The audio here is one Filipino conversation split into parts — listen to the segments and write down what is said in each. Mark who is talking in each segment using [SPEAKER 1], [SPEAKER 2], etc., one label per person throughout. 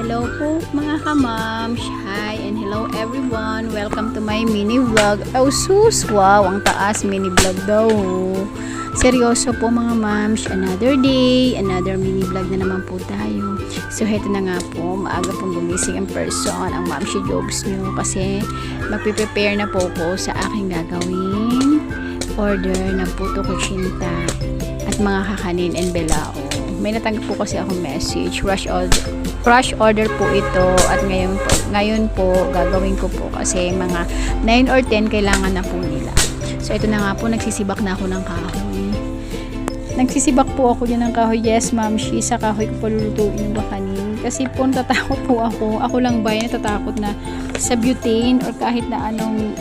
[SPEAKER 1] Hello po mga kamams. Hi and hello everyone. Welcome to my mini vlog. Oh sus, wow, ang taas mini vlog daw. Seryoso po mga mams. Another day, another mini vlog na naman po tayo. So heto na nga po, maaga pong gumising in person ang Mamshi Jobs nyo kasi magpiprepare na po ko sa aking gagawing order ng puto kutsinta at mga kakanin and belao. May natanggap po kasi akong message, rush order po ito at ngayon po gagawin ko po kasi mga 9 or 10 kailangan na po nila. So ito na nga po, nagsisibak na ako ng kahoy. Nagsisibak po ako dyan ng kahoy. Yes, Mamshi, sa kahoy ko po lulutuin yung bakanin. Kasi po natatakot po ako. Ako lang ba yung natatakot na sa butane or kahit na anong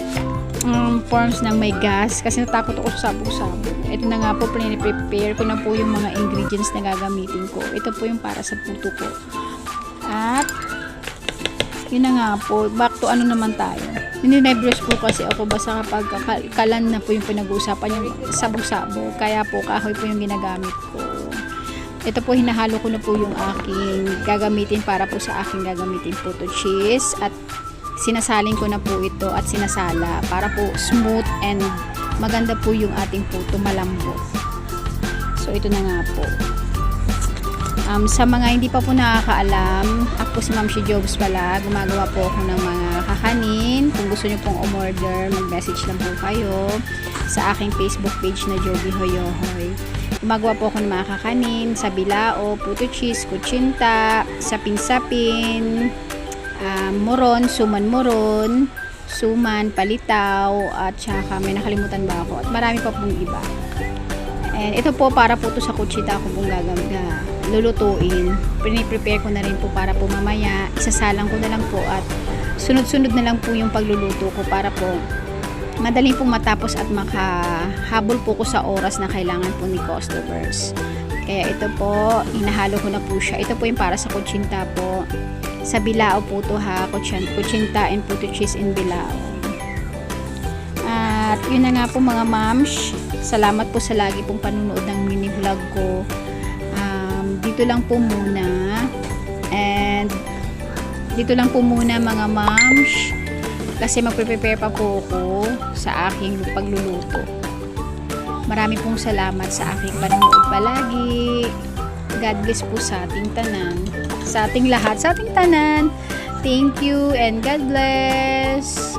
[SPEAKER 1] forms ng may gas kasi natakot ako sa sabog-sabog. Ito na nga po, prepare ko na po yung mga ingredients na gagamitin ko. Ito po yung para sa puto ko. At yun na nga po, back to ano naman tayo. Ninebrus po kasi ako basta kapag kalan na po yung pinag-uusapan yung sabog-sabog. Kaya po kahoy po yung ginagamit ko. Ito po, hinahalo ko na po yung aking gagamitin para po sa aking gagamitin puto cheese at sinasalin ko na po ito at sinasala para po smooth and maganda po yung ating puto, malambot. So ito na nga po. Sa mga hindi pa po nakakaalam, ako si Mamshi Jobs pala, gumagawa po ako ng mga kakanin. Kung gusto nyo pong umorder, mag-message lang po kayo sa aking Facebook page na Joby Hoyohoy. Gumagawa po ako ng mga kakanin sa bilao, puto cheese, kutsinta, sapin-sapin, moron, suman, palitaw, at saka may nakalimutan ba ako, at marami pa pong iba. And ito po para po to sa kutsinta ko pong lulutuin. Prepare ko na rin po para po mamaya isasalang ko na lang po at sunod-sunod na lang po yung pagluluto ko para po madaling pong matapos at makahabol po ko sa oras na kailangan po ni customers. Kaya ito po, inahalo ko na po siya. Ito po yung para sa kutsinta po. Sa bilao po to ha, kutsinta and puto cheese in bilao. At yun na nga po mga mams, salamat po sa lagi pong panunood ng mini vlog ko. Dito lang po muna, and dito lang po muna mga mams kasi magpe-prepare pa po ako sa aking pagluluto. Marami pong salamat sa aking panunood palagi. God bless po sa ating tanan, sa ating lahat, sa ating tanan. Thank you and God bless.